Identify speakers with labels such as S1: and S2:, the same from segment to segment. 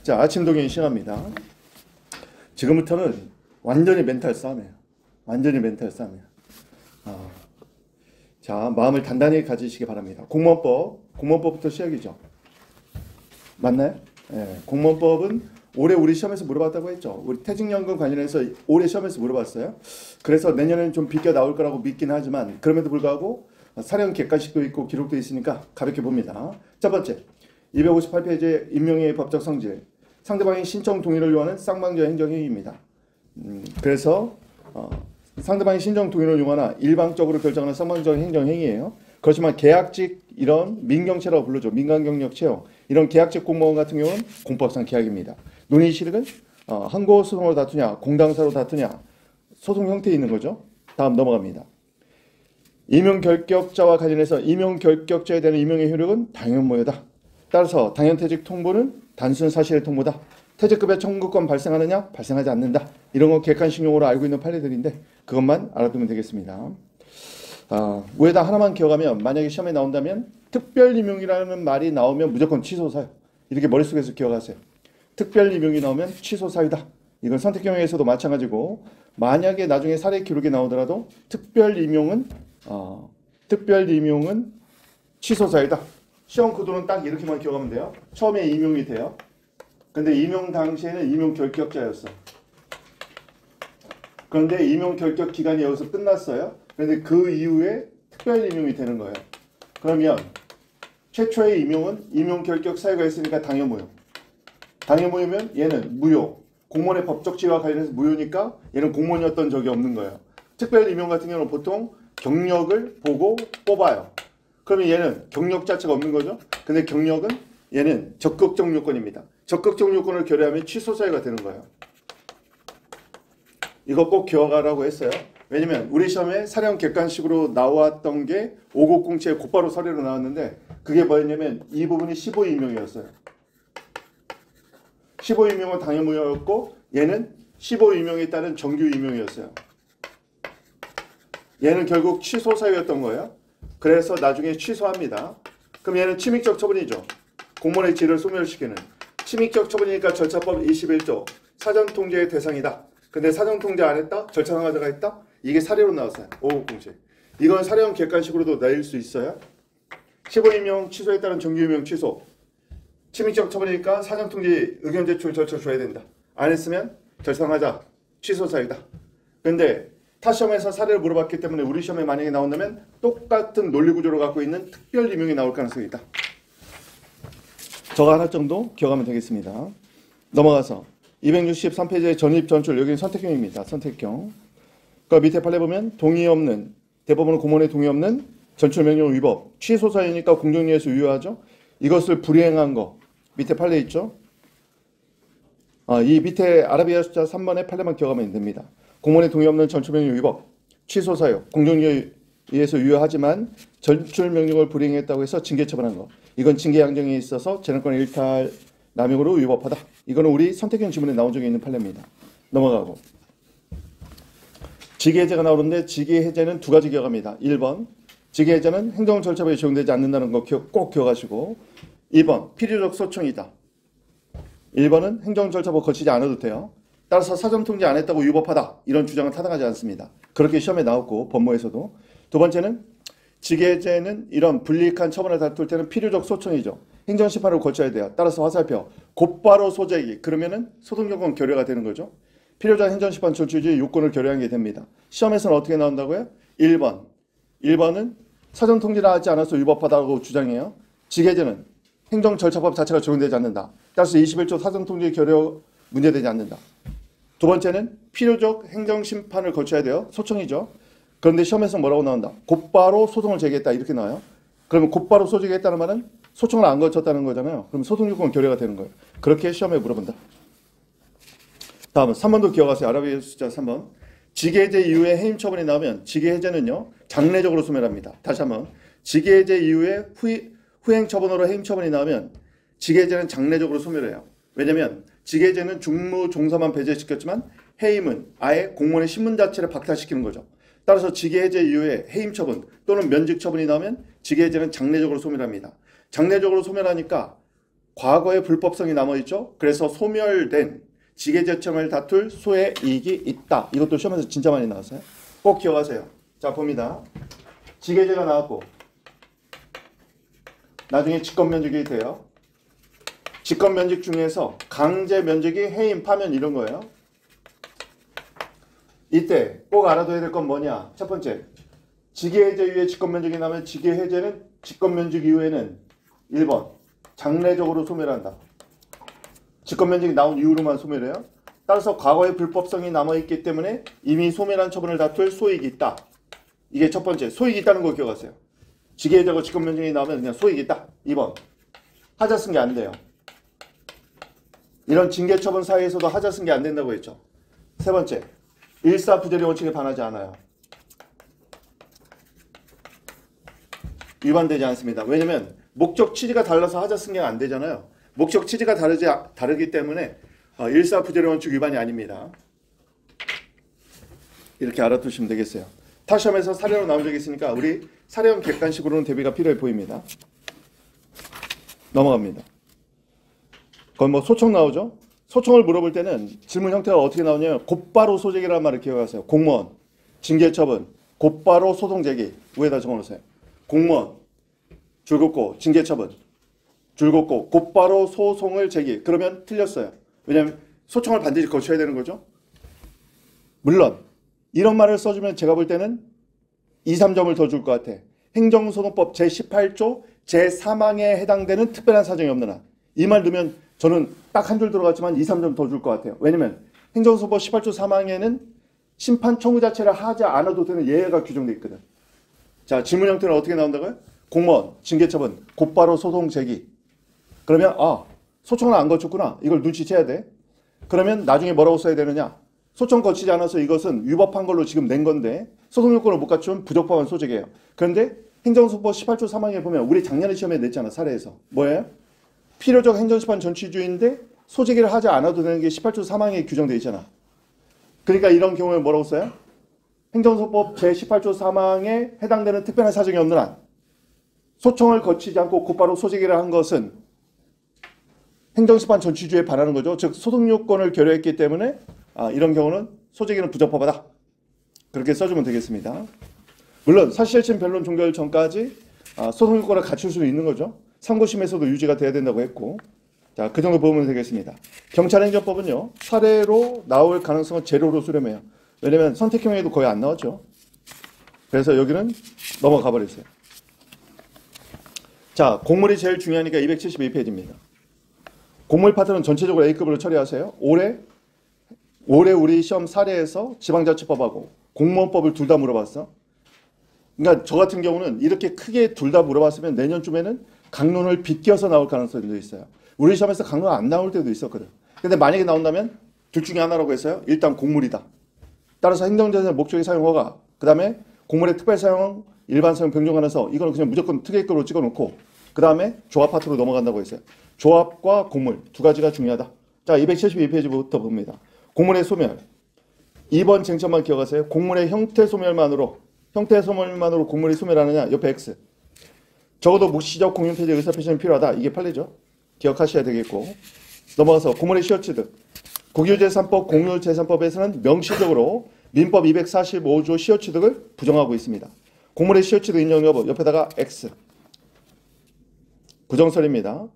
S1: 자, 아침 동행 시간입니다. 지금부터는 완전히 멘탈 싸움이에요. 완전히 멘탈 싸움이에요. 자, 마음을 단단히 가지시기 바랍니다. 공무원법부터 시작이죠. 맞나요? 네, 공무원법은 올해 우리 시험에서 물어봤다고 했죠. 우리 퇴직연금 관련해서 올해 시험에서 물어봤어요. 그래서 내년에는 좀 비껴 나올 거라고 믿긴 하지만 그럼에도 불구하고 사령 객관식도 있고 기록도 있으니까 가볍게 봅니다. 첫 번째, 258페이지의 임명의 법적 성질. 상대방의 신청 동의를 요하는 쌍방적 행정행위입니다. 그래서 상대방의 신청 동의를 요하나 일방적으로 결정하는 쌍방적 행정행위예요. 그렇지만 계약직 이런 민경채라고 부르죠. 민간경력 채용. 이런 계약직 공무원 같은 경우는 공법상 계약입니다. 논의실은 항고소송으로 다투냐 공당사로 다투냐 소송 형태에 있는 거죠. 다음 넘어갑니다. 임용결격자와 관련해서 임용결격자에 대한 임용의 효력은 당연무효다. 따라서 당연퇴직 통보는 단순 사실의 통보다. 퇴직급여 청구권 발생하느냐? 발생하지 않는다. 이런 거 객관식용어로 알고 있는 판례들인데 그것만 알아두면 되겠습니다. 위에다 하나만 기억하면 만약에 시험에 나온다면 특별임용이라는 말이 나오면 무조건 취소사유. 이렇게 머릿속에서 기억하세요. 특별임용이 나오면 취소사유다. 이건 선택경영에서도 마찬가지고 만약에 나중에 사례 기록이 나오더라도 특별임용은 취소사유다. 시험 구도는 딱 이렇게만 기억하면 돼요. 처음에 임용이 돼요. 근데 임용 당시에는 임용 결격자였어. 그런데 임용 결격 기간이 여기서 끝났어요. 그런데 그 이후에 특별 임용이 되는 거예요. 그러면 최초의 임용은 임용 결격 사유가 있으니까 당연무효. 당연무효면 얘는 무효. 공무원의 법적 지위와 관련해서 무효니까 얘는 공무원이었던 적이 없는 거예요. 특별 임용 같은 경우는 보통 경력을 보고 뽑아요. 그러면 얘는 경력 자체가 없는 거죠. 근데 경력은 얘는 적극적 요건입니다. 적극적 요건을 결여하면 취소 사유가 되는 거예요. 이거 꼭 기억하라고 했어요. 왜냐면 우리 시험에 사령 객관식으로 나왔던 게 5007에 곧바로 서류로 나왔는데 그게 뭐였냐면 이 부분이 15임용이었어요. 15임용은 당연무효였고 얘는 15임용에 따른 정규임용이었어요. 얘는 결국 취소 사유였던 거예요. 그래서 나중에 취소합니다. 그럼 얘는 침익적 처분이죠. 공무원의 지위를 소멸시키는. 침익적 처분이니까 절차법 21조 사전통제의 대상이다. 근데 사전통제 안 했다? 절차 상하자가 했다? 이게 사례로 나왔어요. 5007. 이건 사례형 객관식으로도 내릴 수 있어요. 15임용 취소에 따른 정규임용 취소. 침익적 처분이니까 사전통제 의견 제출 절차 줘야 된다. 안 했으면 절차 상하자 취소 사유다. 근데 타 시험에서 사례를 물어봤기 때문에 우리 시험에 만약에 나온다면 똑같은 논리구조를 갖고 있는 특별 임용이 나올 가능성이 있다. 저거 하나 정도 기억하면 되겠습니다. 넘어가서 263페이지의 전입 전출 여기는 선택형입니다. 선택형. 그 밑에 판례 보면 동의 없는 대법원 공무원의 동의 없는 전출명령 위법 취소 사유니까 공정위에서 유효하죠. 이것을 불이행한 거 밑에 판례 있죠. 이 밑에 아라비아 숫자 3번의 판례만 기억하면 됩니다. 공무원의 동의 없는 전출명령 위법 취소 사유 공정위에 의해서 유효하지만 전출명령을 불이행했다고 해서 징계 처분한 거. 이건 징계 양정에 있어서 재량권 일탈 남용으로 위법하다. 이거는 우리 선택형 지문에 나온 적이 있는 판례입니다. 넘어가고 직위해제가 나오는데 직위해제는 두 가지 기억합니다. 1번 직위해제는 행정절차법에 적용되지 않는다는 거 꼭 기억하시고 2번 필요적 소청이다. 1번은 행정절차법 거치지 않아도 돼요. 따라서 사전통제 안 했다고 위법하다. 이런 주장은 타당하지 않습니다. 그렇게 시험에 나왔고 법무에서도. 두 번째는 직위해제는 이런 불이익한 처분을 다툴 때는 필요적 소청이죠. 행정심판을 거쳐야 돼요. 따라서 화살표 곧바로 소재기 그러면은 소송요건 결여가 되는 거죠. 필요적 행정심판 조치의 요건을 결여한 게 됩니다. 시험에서는 어떻게 나온다고요? 1번은 사전통제를 하지 않아서 위법하다고 주장해요. 직위해제는 행정절차법 자체가 적용되지 않는다. 따라서 21조 사전통제 결여 문제되지 않는다. 두 번째는 필요적 행정심판을 거쳐야 돼요. 소청이죠. 그런데 시험에서 뭐라고 나온다? 곧바로 소송을 제기했다 이렇게 나와요. 그러면 곧바로 소송했다는 말은 소청을 안 거쳤다는 거잖아요. 그럼 소송요건 결여가 되는 거예요. 그렇게 시험에 물어본다. 다음은 3번도 기억하세요. 아라비아 숫자 3번. 직위해제 이후에 해임 처분이 나오면 직위해제는요. 장례적으로 소멸합니다. 다시 한번. 직위해제 이후에 후행 처분으로 해임 처분이 나오면 직위해제는 장례적으로 소멸해요. 왜냐면 직위해제는 중무 종사만 배제시켰지만 해임은 아예 공무원의 신분 자체를 박탈시키는 거죠. 따라서 직위해제 이후에 해임 처분 또는 면직 처분이 나오면 직위해제는 장례적으로 소멸합니다. 장례적으로 소멸하니까 과거의 불법성이 남아있죠. 그래서 소멸된 직계재청을 다툴 소의 이익이 있다. 이것도 시험에서 진짜 많이 나왔어요. 꼭 기억하세요. 자, 봅니다. 직계재가 나왔고 나중에 직권면직이 돼요. 직권면직 중에서 강제면직이 해임, 파면 이런 거예요. 이때 꼭 알아둬야 될 건 뭐냐. 첫 번째, 직계해제 이후에 직권면직이 나면 직계해제는 직권면직 이후에는 1번 장래적으로 소멸한다. 직권면직이 나온 이후로만 소멸해요. 따라서 과거의 불법성이 남아있기 때문에 이미 소멸한 처분을 다툴 소익이 있다. 이게 첫 번째, 소익이 있다는 거 기억하세요. 직계해제하고 직권면직이 나오면 그냥 소익이 있다. 2번, 하자 쓴 게 안 돼요. 이런 징계처분 사이에서도 하자 쓴 게 안 된다고 했죠. 세 번째, 일사부재리 원칙에 반하지 않아요. 위반되지 않습니다. 왜냐면 목적 취지가 달라서 하자 쓴 게 안 되잖아요. 목적 취지가 다르기 때문에 일사부재리 원칙 위반이 아닙니다. 이렇게 알아두시면 되겠어요. 타 시험에서 사례로 나온 적이 있으니까 우리 사례형 객관식으로는 대비가 필요해 보입니다. 넘어갑니다. 거의 뭐 소청 나오죠? 소청을 물어볼 때는 질문 형태가 어떻게 나오냐면 곧바로 소제기라는 말을 기억하세요. 공무원, 징계처분, 곧바로 소송 제기. 위에다 적어놓으세요. 공무원, 줄긋고 징계처분, 줄긋고 곧바로 소송을 제기. 그러면 틀렸어요. 왜냐하면 소청을 반드시 거쳐야 되는 거죠. 물론 이런 말을 써주면 제가 볼 때는 2, 3점을 더 줄 것 같아. 행정소송법 제18조 제3항에 해당되는 특별한 사정이 없는 한. 이 말 넣으면 저는 딱 한 줄 들어갔지만 2, 3점 더 줄 것 같아요. 왜냐면 행정소송법 18조 3항에는 심판 청구 자체를 하지 않아도 되는 예외가 규정되어 있거든. 자, 질문 형태는 어떻게 나온다고요? 공무원, 징계처분, 곧바로 소송 제기. 그러면 소청을 안 거쳤구나. 이걸 눈치채야 돼. 그러면 나중에 뭐라고 써야 되느냐? 소청 거치지 않아서 이것은 위법한 걸로 지금 낸 건데 소송 요건을 못 갖춘 부적법한 소재예요. 그런데 행정소송법 18조 3항에 보면 우리 작년에 시험에 냈잖아. 사례에서. 뭐예요? 필요적 행정심판 전취주의인데 소재기를 하지 않아도 되는 게 18조 3항에 규정되어 있잖아. 그러니까 이런 경우에 뭐라고 써요? 행정소송법 제18조 3항에 해당되는 특별한 사정이 없는 한 소청을 거치지 않고 곧바로 소재기를 한 것은 행정심판 전취주의에 반하는 거죠. 즉 소송요건을 결여했기 때문에 이런 경우는 소재기는 부적법하다. 그렇게 써주면 되겠습니다. 물론 사실심 변론 종결 전까지 소송요건을 갖출 수 있는 거죠. 상고심에서도 유지가 돼야 된다고 했고, 자, 그 정도 보면 되겠습니다. 경찰행정법은요, 사례로 나올 가능성은 제로로 수렴해요. 왜냐면 선택형에도 거의 안 나왔죠. 그래서 여기는 넘어가 버렸어요. 자, 공물이 제일 중요하니까 272페이지입니다. 공물 파트는 전체적으로 A급으로 처리하세요. 올해 우리 시험 사례에서 지방자치법하고 공무원법을 둘 다 물어봤어. 그러니까 저 같은 경우는 이렇게 크게 둘 다 물어봤으면 내년쯤에는 강론을 비껴서 나올 가능성도 있어요. 우리 시험에서 강론 안 나올 때도 있었거든. 근데 만약에 나온다면 둘 중에 하나라고 했어요. 일단 공물이다. 따라서 행정재산의 목적의 사용허가, 그 다음에 공물의 특별사용, 일반사용 변경하면서 이거는 그냥 무조건 특례급으로 찍어놓고 그 다음에 조합 파트로 넘어간다고 했어요. 조합과 공물 두 가지가 중요하다. 자, 272페이지부터 봅니다. 공물의 소멸. 2번 쟁점만 기억하세요. 공물의 형태 소멸만으로 공물이 소멸하느냐. 옆에 X. 적어도 묵시적 공인폐지 의사표시는 필요하다. 이게 판례죠. 기억하셔야 되겠고. 넘어가서 공물의 시효취득. 국유재산법, 공유재산법에서는 명시적으로 민법 245조 시효취득을 부정하고 있습니다. 공물의 시효취득 인정 여부 옆에다가 X. 부정설입니다.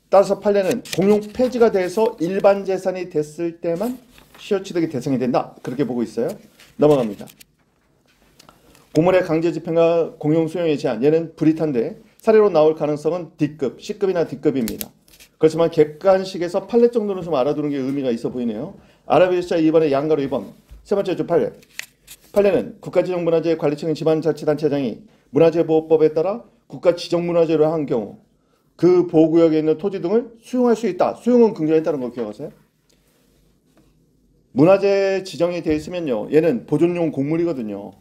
S1: 따라서 판례는 공용 폐지가 돼서 일반 재산이 됐을 때만 시효취득이 대상이 된다. 그렇게 보고 있어요. 넘어갑니다. 공물의 강제 집행과 공용 수용의 제한. 얘는 불이탄데 사례로 나올 가능성은 D급, C급이나 D급입니다. 그렇지만 객관식에서 판례 정도는 좀 알아두는 게 의미가 있어 보이네요. 아랍에서 2번에 양가로 2번. 세 번째 주 판례. 판례는 국가지정문화재 관리청인 지방자치단체장이 문화재보호법에 따라 국가지정문화재로 한 경우 그 보호구역에 있는 토지 등을 수용할 수 있다. 수용은 긍정했다는 거 기억하세요? 문화재 지정이 되어 있으면요. 얘는 보존용 공물이거든요.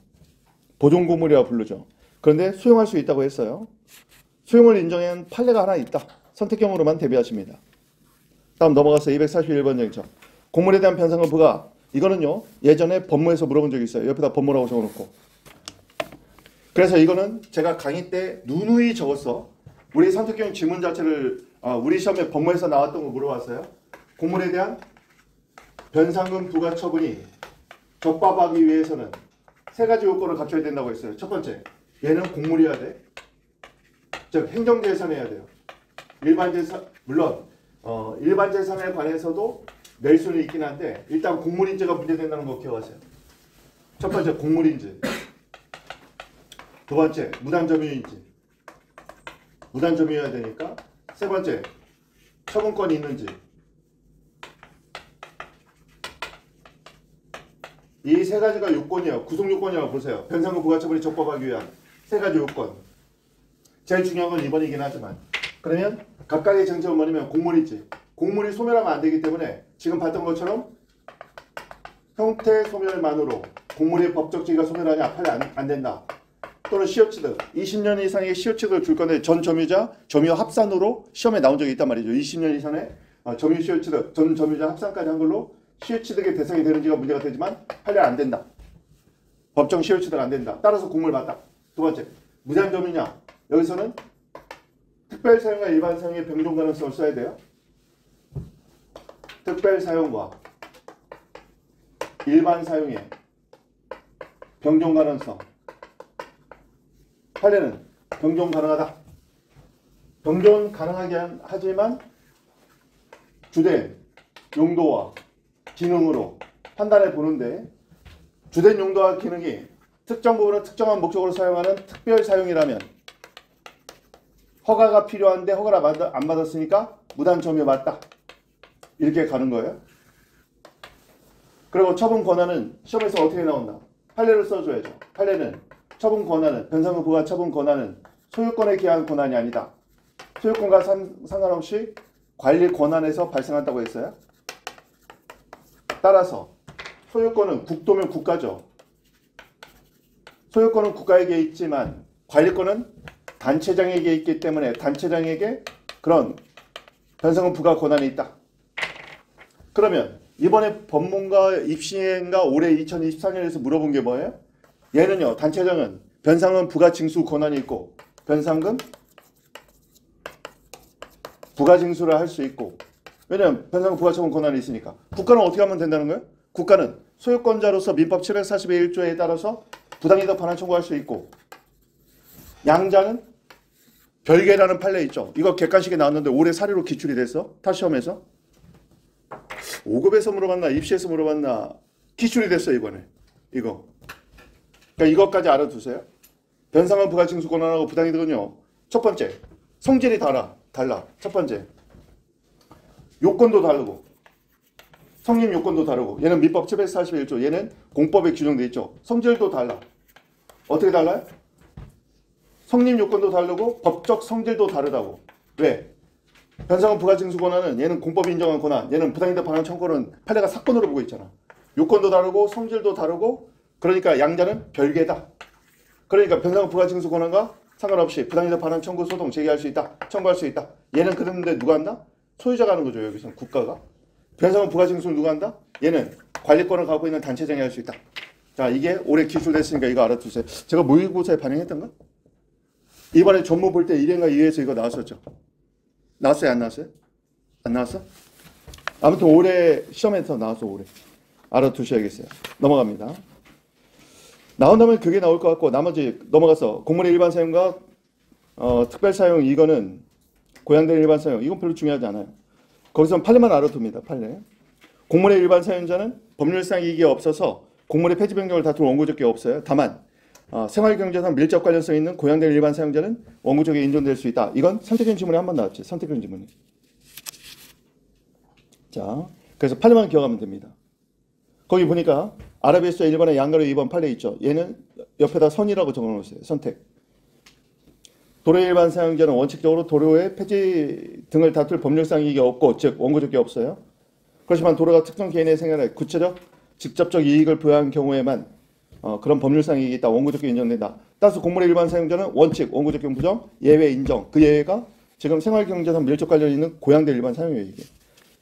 S1: 보존공물이라고 부르죠. 그런데 수용할 수 있다고 했어요. 수용을 인정한 판례가 하나 있다. 선택형으로만 대비하십니다. 다음 넘어가서 241번 쟁점. 공물에 대한 변상을 부과. 이거는요. 예전에 법무에서 물어본 적이 있어요. 옆에다 법무라고 적어놓고. 그래서 이거는 제가 강의 때 누누이 적었어. 우리 선택형 질문 자체를 우리 시험에 법무에서 나왔던 거 물어봤어요. 공물에 대한 변상금 부과 처분이 적법하기 위해서는 세 가지 요건을 갖춰야 된다고 했어요. 첫 번째, 얘는 공물이어야 돼. 즉 행정재산해야 돼요. 일반재산, 물론 일반 재산에 관해서도 낼 수는 있긴 한데 일단 공물인지가 문제된다는 거 기억하세요. 첫 번째 공물인지, 두 번째 무단점유인지, 무단점유여야 되니까, 세 번째 처분권이 있는지. 이 세 가지가 요건이에요. 구성 요건이라고 보세요. 변상금 부과 처분이 적법하기 위한 세 가지 요건. 제일 중요한 건 2번이긴 하지만, 그러면 각각의 쟁점은 뭐냐면 공물이지. 공물이 소멸하면 안 되기 때문에 지금 봤던 것처럼 형태 소멸만으로 공물의 법적 지위가 소멸하냐 판례 안 된다. 또는 시효취득, 20년 이상의 시효취득을 줄 건데 전 점유자, 점유 합산으로 시험에 나온 적이 있단 말이죠. 20년 이상의 점유 시효취득, 전 점유자 합산까지 한 걸로 시효취득의 대상이 되는지가 문제가 되지만 판례 안 된다. 법정 시효취득 안 된다. 따라서 공물 맞다. 두 번째, 무단점유냐. 여기서는 특별사용과 일반사용의 병존 가능성을 써야 돼요. 특별사용과 일반사용의 병존 가능성. 판례는 병존 가능하다. 병존 가능하게 하지만 주된 용도와 기능으로 판단해 보는데, 주된 용도와 기능이 특정 부분을 특정한 목적으로 사용하는 특별사용이라면 허가가 필요한데 허가를 안 받았으니까 무단점유 맞다. 이렇게 가는 거예요. 그리고 처분 권한은 시험에서 어떻게 나온다. 판례를 써줘야죠. 판례는 처분 권한은, 변상금 부과 처분 권한은 소유권에 기한 권한이 아니다. 소유권과 상관없이 관리 권한에서 발생한다고 했어요. 따라서 소유권은 국도면 국가죠. 소유권은 국가에게 있지만 관리권은 단체장에게 있기 때문에 단체장에게 그런 변상금 부과 권한이 있다. 그러면 이번에 법문가 입시인가 올해 2024년에서 물어본 게 뭐예요? 얘는요, 단체장은 변상금 부과 징수 권한이 있고 변상금 부과 징수를 할 수 있고, 왜냐하면 변상금 부과 처분 권한이 있으니까. 국가는 어떻게 하면 된다는 거예요? 국가는 소유권자로서 민법 740의 1조에 따라서 부당이득 반환 청구할 수 있고, 양자는 별개라는 판례 있죠. 이거 객관식에 나왔는데 올해 사례로 기출이 됐어. 타시험에서. 5급에서 물어봤나 입시에서 물어봤나 기출이 됐어 이번에. 이거. 그러니까 이것까지 알아두세요. 변상금 부과 징수 권한하고 부당이득은요. 첫 번째, 성질이 달라. 첫 번째, 요건도 다르고, 성립 요건도 다르고. 얘는 민법 741조, 얘는 공법에 규정돼 있죠. 성질도 달라. 어떻게 달라요? 성립 요건도 다르고 법적 성질도 다르다고. 왜? 변상금 부과 징수 권한은 얘는 공법이 인정한 권한, 얘는 부당이득 반환 청구는 판례가 사건으로 보고 있잖아. 요건도 다르고 성질도 다르고, 그러니까 양자는 별개다. 그러니까 변상금 부과 징수 권한과 상관없이 부당이득 반환 청구 소송 제기할 수 있다. 청구할 수 있다. 얘는 그런데 누가 한다? 소유자가 하는 거죠. 여기서는 국가가. 변상금 부과 징수는 누가 한다? 얘는 관리권을 갖고 있는 단체장이 할 수 있다. 자, 이게 올해 기술됐으니까 이거 알아두세요. 제가 모의고사에 반영했던가? 이번에 전문 볼 때 1회인가 2회에서 이거 나왔었죠. 나왔어요? 안 나왔어요? 안 나왔어? 아무튼 올해 시험에서 나왔어. 올해. 알아두셔야겠어요. 넘어갑니다. 나온다면 그게 나올 것 같고, 나머지 넘어가서 공물의 일반 사용과 특별 사용, 이거는 고양된 일반 사용, 이건 별로 중요하지 않아요. 거기서는 판례만 알아둡니다. 판례. 공물의 일반 사용자는 법률상 이익이 없어서 공물의 폐지 변경을 다툴 원고적 게 없어요. 다만 생활경제상 밀접 관련성 있는 고양된 일반 사용자는 원고적에 인정될 수 있다. 이건 선택형 지문에 한 번 나왔지. 선택형 지문이. 자, 그래서 판례만 기억하면 됩니다. 거기 보니까 아라비에서 1번에 양가로 2번 판례 있죠. 얘는 옆에다 선이라고 적어놓으세요. 선택. 도로의 일반 사용자는 원칙적으로 도로의 폐지 등을 다툴 법률상 이익이 없고, 즉 원고적 게 없어요. 그렇지만 도로가 특정 개인의 생활에 구체적, 직접적 이익을 부여한 경우에만 그런 법률상 이익이 있다. 원고적 게 인정된다. 따라서 공물의 일반 사용자는 원칙, 원고적 경 부정, 예외 인정. 그 예외가 지금 생활경제상 밀접 관련 있는 고양된 일반 사용이에요. 이게.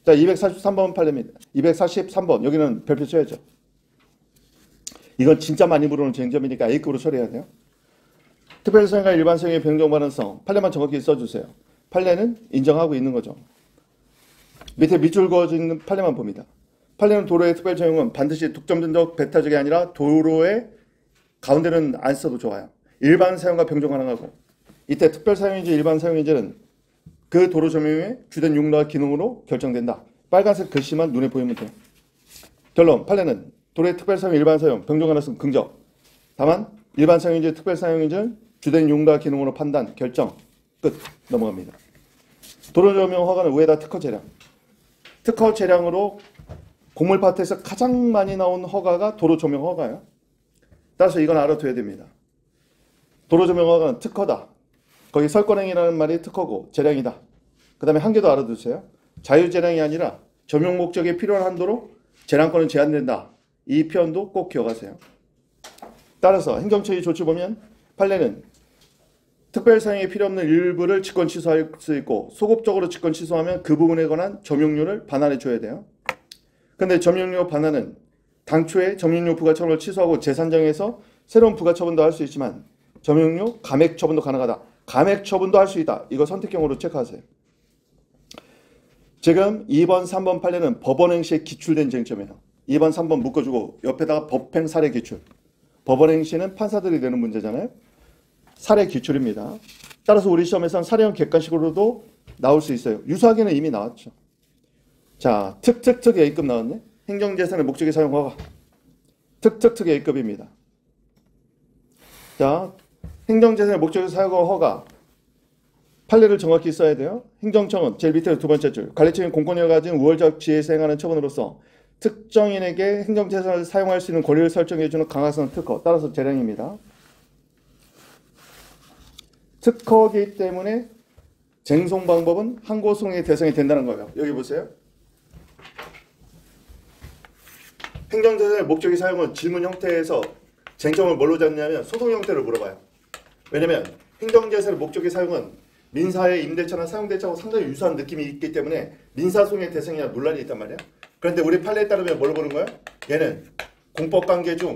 S1: 자, 243번 판례입니다. 243번. 여기는 별표 쳐야죠. 이건 진짜 많이 물어오는 쟁점이니까 A급으로 처리해야 돼요. 특별사용과 일반사용의 변경 가능성. 판례만 정확히 써주세요. 판례는 인정하고 있는 거죠. 밑에 밑줄 그어져 있는 판례만 봅니다. 판례는 도로의 특별 적용은 반드시 독점적 배타적이 아니라 도로의 가운데는 안 써도 좋아요. 일반 사용과 병정 가능하고, 이때 특별 사용인지 일반 사용인지는 그 도로 점용의 주된 용도와 기능으로 결정된다. 빨간색 글씨만 눈에 보이면 돼요. 결론, 판례는 도로의 특별 사용, 일반 사용, 병정 가능성 긍정. 다만 일반 사용인지 특별 사용인지는 주된 용도와 기능으로 판단, 결정. 끝. 넘어갑니다. 도로 점용 허가는 우에다 특허 재량. 특허 재량으로 곡물 파트에서 가장 많이 나온 허가가 도로 조명 허가예요. 따라서 이건 알아둬야 됩니다. 도로 조명 허가는 특허다. 거기 설권행이라는 말이 특허고 재량이다. 그 다음에 한 개 더 알아두세요. 자유재량이 아니라 점용 목적에 필요한 한도로 재량권은 제한된다. 이 표현도 꼭 기억하세요. 따라서 행정처의 조치 보면 판례는 특별 사용에 필요 없는 일부를 직권 취소할 수 있고 소급적으로 직권 취소하면 그 부분에 관한 점용료를 반환해 줘야 돼요. 근데 점용료 반환은 당초에 점용료 부과처분을 취소하고 재산정에서 새로운 부과처분도 할 수 있지만 점용료 감액 처분도 가능하다. 감액 처분도 할 수 있다. 이거 선택형으로 체크하세요. 지금 2번, 3번 판례는 법원행시에 기출된 쟁점이에요. 2번, 3번 묶어주고 옆에다가 법행 사례 기출. 법원행시는 판사들이 내는 문제잖아요. 사례 기출입니다. 따라서 우리 시험에서는 사례형 객관식으로도 나올 수 있어요. 유사하게는 이미 나왔죠. 자, 특특특 A급 나왔네. 행정재산의 목적의 사용 허가. 특특특 A급입니다. 자, 행정재산의 목적의 사용 허가. 판례를 정확히 써야 돼요. 행정청은 제일 밑에 두 번째 줄. 관리청이 공권력을 가진 우월적 지혜에서 행하는 처분으로서 특정인에게 행정재산을 사용할 수 있는 권리를 설정해주는 강화성 특허. 따라서 재량입니다. 특허이기 때문에 쟁송 방법은 항고소송의 대상이 된다는 거예요. 여기 보세요. 행정재산의 목적의 사용은 질문 형태에서 쟁점을 뭘로 잡냐면 소송 형태를 물어봐요. 왜냐면 행정재산의 목적의 사용은 민사의 임대차나 사용대차하고 상당히 유사한 느낌이 있기 때문에 민사소송의 대상이나 논란이 있단 말이에요. 그런데 우리 판례에 따르면 뭘 보는 거예요? 얘는 공법관계 중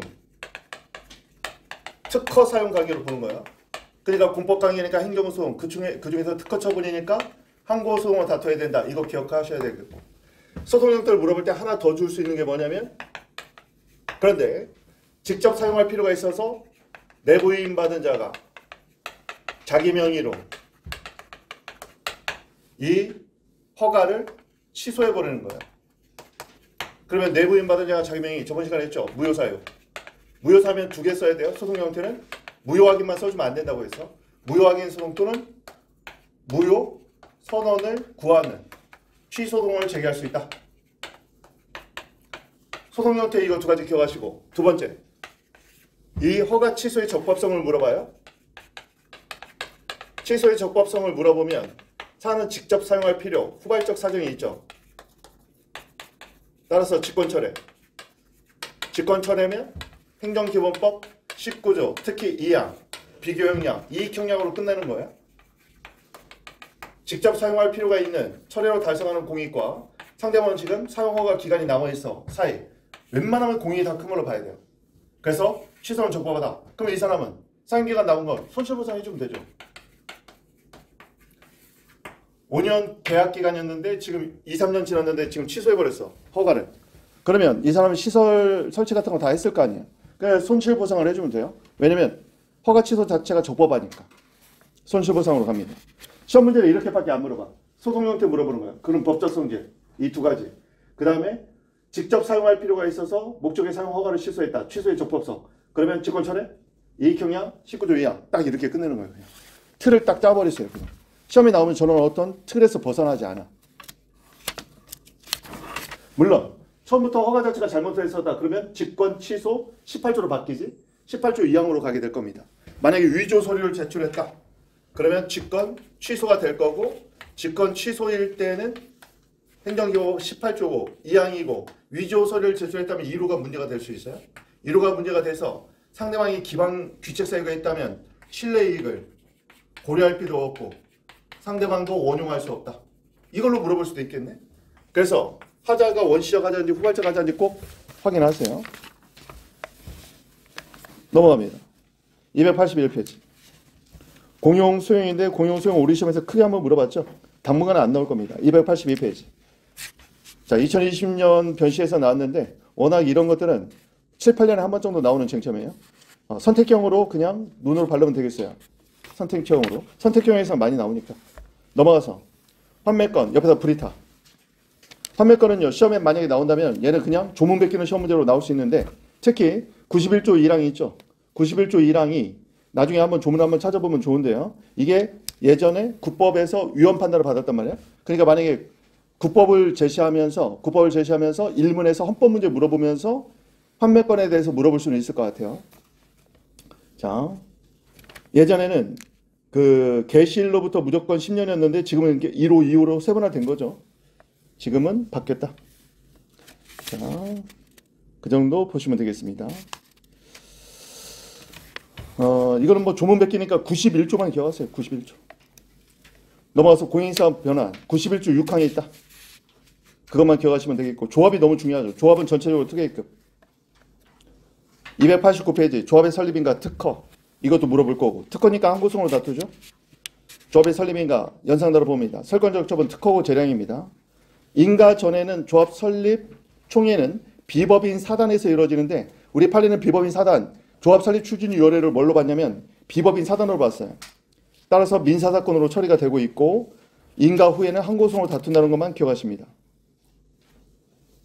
S1: 특허 사용 관계로 보는 거예요. 그러니까 공법관계니까 행정소송, 그중에서 특허 처분이니까 항고소송을 다퉈야 된다. 이거 기억하셔야 되겠고. 소송 형태를 물어볼 때 하나 더 줄 수 있는 게 뭐냐면, 그런데 직접 사용할 필요가 있어서 내부임 받은 자가 자기 명의로 이 허가를 취소해버리는 거예요. 그러면 내부임 받은 자가 자기 명의, 저번 시간에 했죠. 무효사유. 무효사면 두 개 써야 돼요. 소송 형태는 무효확인만 써주면 안 된다고 했어. 무효확인 소송 또는 무효 선언을 구하는 취소송을 제기할 수 있다. 소송 형태 이거 두 가지 기억하시고, 두 번째, 이 허가 취소의 적법성을 물어봐요. 취소의 적법성을 물어보면 사안은 직접 사용할 필요, 후발적 사정이 있죠. 따라서 직권철회. 직권철회면 행정기본법 19조, 특히 2항, 비교형량, 이익형량으로 끝내는 거예요. 직접 사용할 필요가 있는 철회로 달성하는 공익과 상대방은 지금 사용허가 기간이 남아있어 사이, 웬만하면 공익이 다 큰 걸로 봐야 돼요. 그래서 취소는 적법하다. 그럼 이 사람은 사용기간 남은 건 손실보상 해주면 되죠. 5년 계약기간이었는데 지금 2, 3년 지났는데 지금 취소해버렸어. 허가를. 그러면 이 사람은 시설 설치 같은 거 다 했을 거 아니에요. 그냥 손실보상을 해주면 돼요. 왜냐면 허가 취소 자체가 적법하니까. 손실보상으로 갑니다. 시험 문제를 이렇게밖에 안 물어봐. 소송 형태 물어보는 거야. 그럼 법적 성질. 이 두 가지. 그 다음에 직접 사용할 필요가 있어서 목적의 사용 허가를 취소했다. 취소의 적법성. 그러면 직권철회, 이익형량, 19조 2항. 딱 이렇게 끝내는 거예요. 그냥. 틀을 딱 짜버리세요. 그냥. 시험이 나오면 저는 어떤 틀에서 벗어나지 않아. 물론 처음부터 허가 자체가 잘못해서다. 그러면 직권 취소 18조로 바뀌지. 18조 2항으로 가게 될 겁니다. 만약에 위조 서류를 제출했다. 그러면 직권 취소가 될 거고, 직권 취소일 때는 행정기호 18조고 2항이고 위조 서류를 제출했다면 2루가 문제가 될 수 있어요. 2루가 문제가 돼서 상대방이 기방 귀책 사유가 있다면 신뢰이익을 고려할 필요 없고 상대방도 원용할 수 없다. 이걸로 물어볼 수도 있겠네. 그래서 하자가 원시적 하자인지 후발적 하자인지 꼭 확인하세요. 넘어갑니다. 281페이지. 공용 수용인데 공용 수용 우리 시험에서 크게 한번 물어봤죠. 당분간은 안 나올 겁니다. 282페이지. 자, 2020년 변시에서 나왔는데 워낙 이런 것들은 7, 8년에 한 번 정도 나오는 쟁점이에요. 선택형으로 그냥 눈으로 바르면 되겠어요. 선택형으로. 선택형에서 많이 나오니까. 넘어가서 판매권 옆에다 브리타. 판매권은요. 시험에 만약에 나온다면 얘는 그냥 조문 베끼는 시험 문제로 나올 수 있는데 특히 91조 1항이 있죠. 91조 1항이 나중에 한번 조문 한번 찾아보면 좋은데요. 이게 예전에 국법에서 위헌 판단을 받았단 말이에요. 그러니까 만약에 국법을 제시하면서 일문에서 헌법 문제 물어보면서 판매권에 대해서 물어볼 수는 있을 것 같아요. 자, 예전에는 그 개시일로부터 무조건 10년이었는데 지금은 1호, 2호로 세분화된 거죠. 지금은 바뀌었다. 자, 그 정도 보시면 되겠습니다. 이거는 뭐 조문 베끼니까 91조만 기억하세요. 91조. 넘어가서 공인사업 변환 91조 6항에 있다. 그것만 기억하시면 되겠고 조합이 너무 중요하죠. 조합은 전체적으로 특혜급. 289페이지 조합의 설립인가 특허. 이것도 물어볼 거고 특허니까 항고성으로 다투죠. 조합의 설립인가 연상대로 봅니다. 설권적 처분 특허고 재량입니다. 인가 전에는 조합 설립 총회는 비법인 사단에서 이루어지는데 우리 판례는 비법인 사단 조합 설립 추진위원회를 뭘로 봤냐면 비법인 사단으로 봤어요. 따라서 민사사건으로 처리가 되고 있고 인가 후에는 항고성으로 다툰다는 것만 기억하십니다.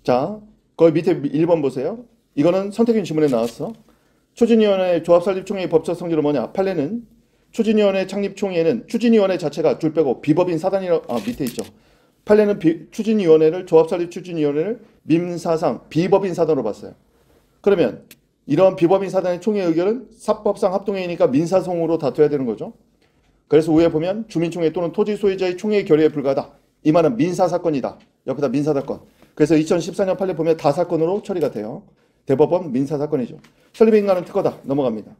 S1: 자, 거기 밑에 1번 보세요. 이거는 선택인 지문에 나왔어. 추진위원회 조합 설립 총회의 법적 성질은 뭐냐? 판례는 추진위원회 창립 총회에는 추진위원회 자체가 줄 빼고 비법인 사단이라 밑에 있죠. 판례는 추진위원회를 조합 설립 추진위원회를 민사상 비법인 사단으로 봤어요. 그러면 이런 비법인 사단의 총회 의결은 사법상 합동회의니까 민사송으로 다퉈야 되는 거죠. 그래서 위에 보면 주민총회 또는 토지 소유자의 총회의 결의에 불과하다. 이 말은 민사사건이다. 옆에다 민사사건. 그래서 2014년 판례 보면 다사건으로 처리가 돼요. 대법원 민사사건이죠. 설립인가는 특허다. 넘어갑니다.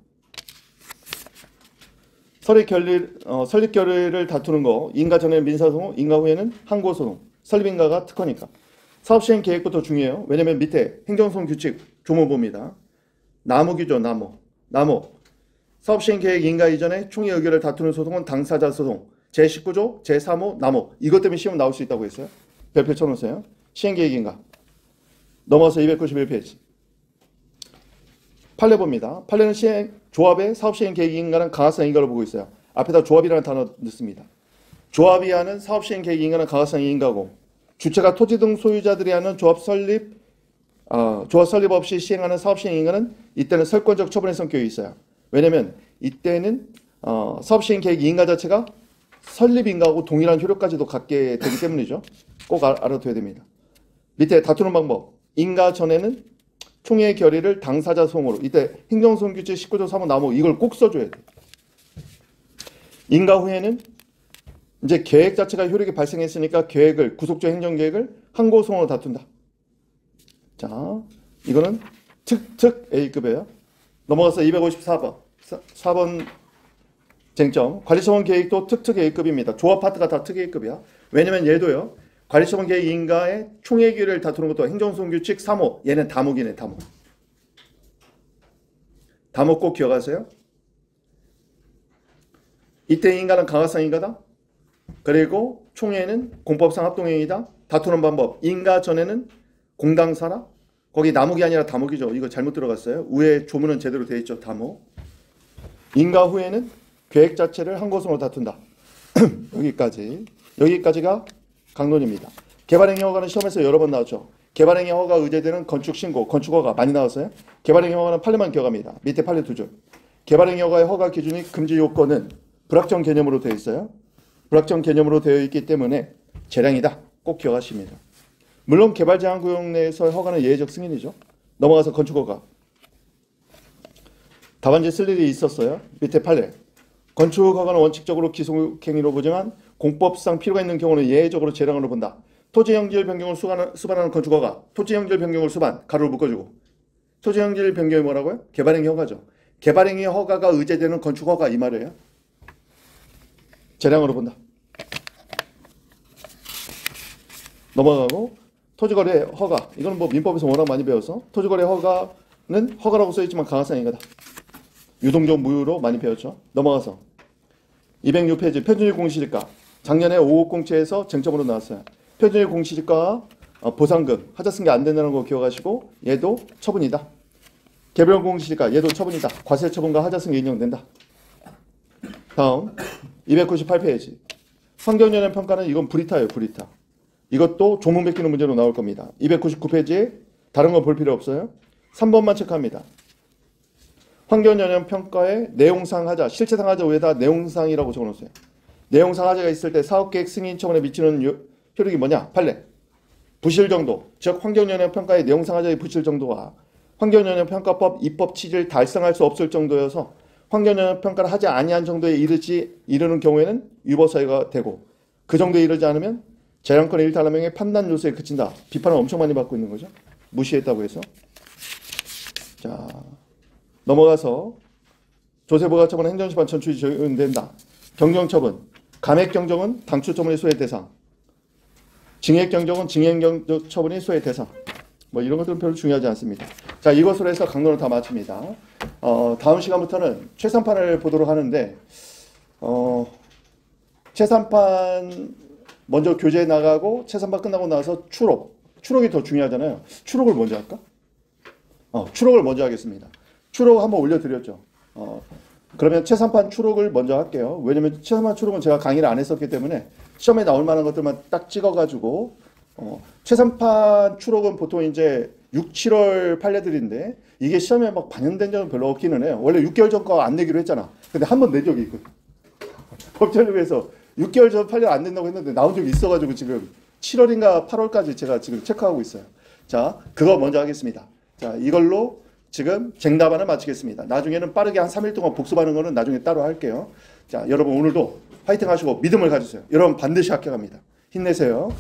S1: 설립 결의를 다투는 거. 인가 전에는 민사소송, 인가 후에는 항고소송. 설립인가가 특허니까. 사업시행 계획부터 중요해요. 왜냐면 밑에 행정소송 규칙 조문 봅니다. 나무규죠. 나무. 사업시행 계획 인가 이전에 총회 의결을 다투는 소송은 당사자 소송. 제19조, 제3호, 나무. 이것 때문에 시험 나올 수 있다고 했어요. 별표 쳐놓으세요. 시행계획 인가. 넘어서 291페이지. 판례 봅니다. 판례는 조합의 사업시행 계획 인가는 강화성 인가로 보고 있어요. 앞에다 조합이라는 단어 넣습니다. 조합이 하는 사업시행 계획 인가는 강화성 인가고 주체가 토지 등 소유자들이 하는 조합 설립 없이 시행하는 사업시행 인가는 이때는 설권적 처분의 성격이 있어요. 왜냐면 이때는 사업시행 계획 인가 자체가 설립 인가하고 동일한 효력까지도 갖게 되기 때문이죠. 꼭 알아둬야 됩니다. 밑에 다투는 방법. 인가 전에는 총회 결의를 당사자 소송으로 이때 행정소송 규칙 19조 3호 나무 이걸 꼭 써줘야 돼. 인가 후에는 이제 계획 자체가 효력이 발생했으니까 계획을 구속적 행정계획을 항고소송으로 다툰다. 자, 이거는 특 A급이에요. 넘어가서 254번 4번 쟁점. 관리처분 계획도 특 A급입니다. 조합 파트가 다 특 A급이야. 왜냐면 얘도요. 관리처분 계획 인가의 총회 결의를 다투는 것도 행정소송 규칙 3호. 얘는 다목이네. 다목 꼭 기억하세요. 이때 인가는 강화성 인가다. 그리고 총회는 공법상 합동행위다. 다투는 방법. 인가 전에는 공당사라. 거기 나목이 아니라 다목이죠. 이거 잘못 들어갔어요. 위에 조문은 제대로 되어 있죠. 다목. 인가 후에는 계획 자체를 항고성으로 다툰다. 여기까지가 강론입니다. 개발행위 허가는 시험에서 여러 번 나왔죠. 개발행위 허가 의제되는 건축신고, 건축허가 많이 나왔어요. 개발행위 허가는 판례만 기억합니다. 밑에 판례 두 줄. 개발행위 허가의 허가 기준이 금지 요건은 불확정 개념으로 되어 있어요. 불확정 개념으로 되어 있기 때문에 재량이다. 꼭 기억하십니다. 물론 개발제한구역 내에서의 허가는 예외적 승인이죠. 넘어가서 건축허가. 답안지 쓸 일이 있었어요. 밑에 판례. 건축허가는 원칙적으로 기속행위로 보지만 공법상 필요가 있는 경우는 예외적으로 재량으로 본다. 토지형질 변경을 수반하는 건축허가. 토지형질 변경을 수반. 가로를 묶어주고. 토지형질 변경이 뭐라고요? 개발행위 허가죠. 개발행위 허가가 의제되는 건축허가 이 말이에요. 재량으로 본다. 넘어가고 토지거래 허가. 이건 뭐 민법에서 워낙 많이 배워서 토지거래 허가는 허가라고 써있지만 강화성 인가다. 유동적 무효로 많이 배웠죠. 넘어가서 206페이지 표준일 공시지가. 작년에 550채에서 쟁점으로 나왔어요. 표준일 공시지가 보상금 하자 쓴 게 안 된다는 거 기억하시고 얘도 처분이다. 개별 공시지가 얘도 처분이다. 과세 처분과 하자 쓴 게 인정된다. 다음 298페이지 환경영향 평가는 이건 브리타예요. 브리타. 이것도 조문 베끼는 문제로 나올 겁니다. 299페이지에 다른 건 볼 필요 없어요. 3번만 체크합니다. 환경영향 평가의 내용상 하자, 실체상 하자 위에다 내용상이라고 적어놓으세요. 내용상 하자가 있을 때 사업계획 승인 처분에 미치는 효력이 뭐냐? 판례. 부실 정도, 즉 환경영향 평가의 내용상 하자의 부실 정도와 환경영향 평가법 입법 취지를 달성할 수 없을 정도여서 환경영향 평가를 하지 아니한 정도에 이르는 경우에는 위법 사유가 되고 그 정도에 이르지 않으면 재량권 일탈남용의 판단 요소에 그친다. 비판을 엄청 많이 받고 있는 거죠. 무시했다고 해서. 자, 넘어가서 조세부가처분 행정심판 천출이 적용된다. 경정처분, 감액경정은 당초처분의 소외 대상, 증액경정은 증액경정처분의 소외 대상. 뭐 이런 것들은 별로 중요하지 않습니다. 자, 이것으로 해서 강론을 다 마칩니다. 다음 시간부터는 최선판을 보도록 하는데 최선판 먼저 교재 나가고 최선판 끝나고 나서 추록이 더 중요하잖아요. 추록을 먼저 할까? 추록을 먼저 하겠습니다. 추록 한번 올려드렸죠. 그러면 최선판 추록을 먼저 할게요. 왜냐면 최선판 추록은 제가 강의를 안 했었기 때문에 시험에 나올 만한 것들만 딱 찍어가지고 최선판 추록은 보통 이제 6, 7월 판례들인데 이게 시험에 막 반영된 적은 별로 없기는 해요. 원래 6개월 전 거 안 내기로 했잖아. 근데 한 번 낸 적이 있거든. 법전국에서 6개월 전 판례 안 낸다고 했는데 나온 적이 있어가지고 지금 7월인가 8월까지 제가 지금 체크하고 있어요. 자, 그거 먼저 하겠습니다. 자, 이걸로 지금 쟁담안을 마치겠습니다. 나중에는 빠르게 한 3일 동안 복습하는 거는 나중에 따로 할게요. 자, 여러분 오늘도 화이팅 하시고 믿음을 가지세요. 여러분 반드시 합격합니다. 힘내세요.